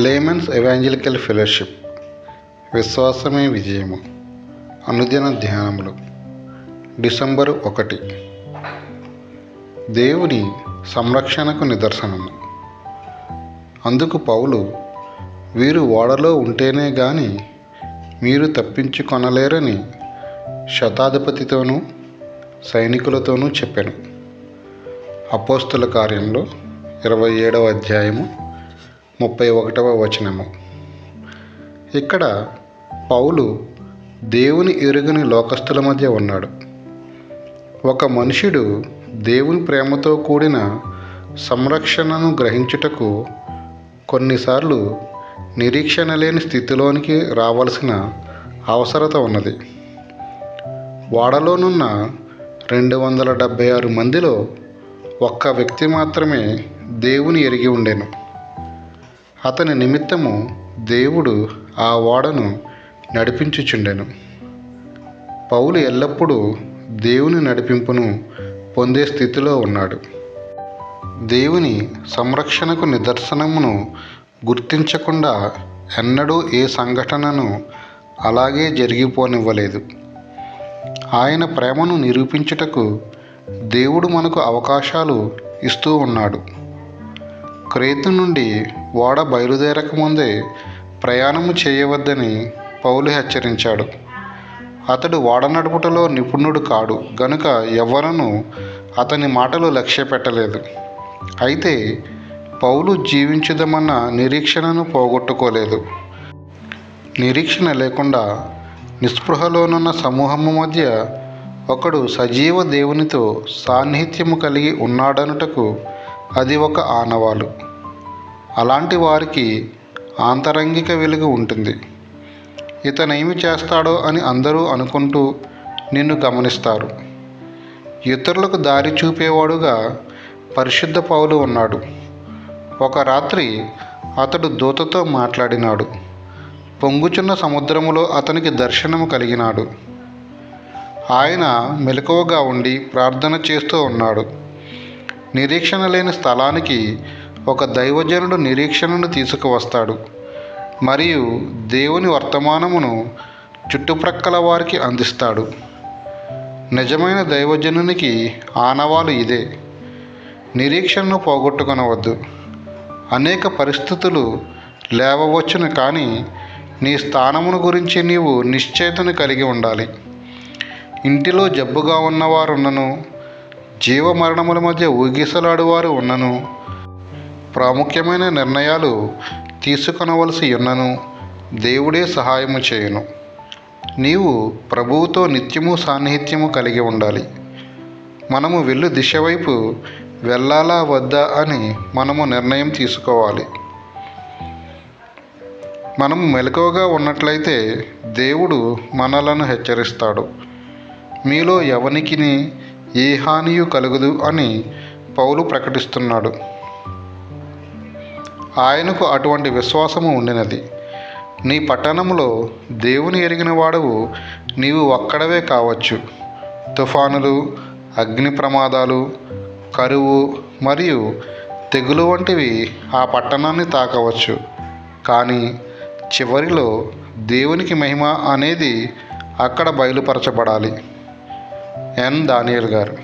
Layman's evangelical fellowship విశ్వాసమే విజయము అనుదిన ధ్యానములు December 1 దేవుని సంరక్షణకు నిదర్శనము. అందుకు పౌలు, వీరు ఓడలో ఉంటేనే గాని మీరు తప్పించుకొనలేరని శతాధిపతితోనూ సైనికులతోనూ చెప్పాను. అపోస్తుల కార్యంలో 27వ అధ్యాయము 31వ వచనము. ఇక్కడ పౌలు దేవుని ఎరుగని లోకస్తుల మధ్య ఉన్నాడు. ఒక మనుష్యుడు దేవుని ప్రేమతో కూడిన సంరక్షణను గ్రహించుటకు కొన్నిసార్లు నిరీక్షణ లేని స్థితిలోనికి రావాల్సిన అవసరత ఉన్నది. ఓడలోనున్న 276 మందిలో ఒక్క వ్యక్తి మాత్రమే దేవుని ఎరిగి ఉండెను. అతని నిమిత్తము దేవుడు ఆ ఓడను నడిపించుచుండెను. పౌలు ఎల్లప్పుడూ దేవుని నడిపింపును పొందే స్థితిలో ఉన్నాడు. దేవుని సంరక్షణకు నిదర్శనమును గుర్తించకుండా ఎన్నడూ ఏ సంఘటనను అలాగే జరిగిపోనివ్వలేదు. ఆయన ప్రేమను నిరూపించుటకు దేవుడు మనకు అవకాశాలు ఇస్తూ ఉన్నాడు. క్రేతు నుండి ఓడ బయలుదేరకముందే ప్రయాణము చేయవద్దని పౌలు హెచ్చరించాడు. అతడు ఓడ నడుపుటలో నిపుణుడు కాడు గనుక ఎవ్వరూ అతని మాటలు లక్ష్య పెట్టలేదు. అయితే పౌలు జీవించుదమన్న నిరీక్షణను పోగొట్టుకోలేదు. నిరీక్షణ లేకుండా నిస్పృహలోనున్న సమూహము మధ్య ఒకడు సజీవ దేవునితో సాన్నిహిత్యము కలిగి ఉన్నాడనుటకు అది ఒక ఆనవాలు. అలాంటి వారికి ఆంతరంగిక వెలుగు ఉంటుంది. ఇతనేమి చేస్తాడో అని అందరూ అనుకుంటూ నిన్ను గమనిస్తారు. ఇతరులకు దారి చూపేవాడుగా పరిశుద్ధ పౌలు ఉన్నాడు. ఒక రాత్రి అతడు దూతతో మాట్లాడినాడు. పొంగుచున్న సముద్రములో అతనికి దర్శనము కలిగినాడు. ఆయన మెలకువగా ఉండి ప్రార్థన చేస్తూ ఉన్నాడు. నిరీక్షణ లేని స్థలానికి ఒక దైవజనుడు నిరీక్షణను తీసుకువస్తాడు మరియు దేవుని వర్తమానమును చుట్టుప్రక్కల వారికి అందిస్తాడు. నిజమైన దైవజనునికి ఆనవాలు ఇదే. నిరీక్షణను పోగొట్టుకొనవద్దు. అనేక పరిస్థితులు లేవవచ్చును, కానీ నీ స్థానమును గురించి నీవు నిశ్చయితను కలిగి ఉండాలి. ఇంటిలో జబ్బుగా ఉన్నవారున్నను, జీవమరణముల మధ్య ఊగిసలాడువారు ఉన్నను, ప్రాముఖ్యమైన నిర్ణయాలు తీసుకొనవలసి ఉన్నను, దేవుడే సహాయము చేయును. నీవు ప్రభువుతో నిత్యము సాన్నిహిత్యము కలిగి ఉండాలి. మనము వెళ్ళు దిశ వైపు వెళ్ళాలా వద్దా అని మనము నిర్ణయం తీసుకోవాలి. మనము మెలకువగా ఉన్నట్లయితే దేవుడు మనలను హెచ్చరిస్తాడు. మీలో ఎవనికిని ఏ హానియు కలుగదు అని పౌలు ప్రకటిస్తున్నాడు. ఆయనకు అటువంటి విశ్వాసము ఉండినది. నీ పట్టణంలో దేవుని ఎరిగిన వాడవు నీవు ఒక్కడవే కావచ్చు. తుఫానులు, అగ్ని ప్రమాదాలు, కరువు మరియు తెగులు వంటివి ఆ పట్టణాన్ని తాకవచ్చు. కానీ చివరిలో దేవునికి మహిమ అనేది అక్కడ బయలుపరచబడాలి. ఎన్ దానియేల్ గారు.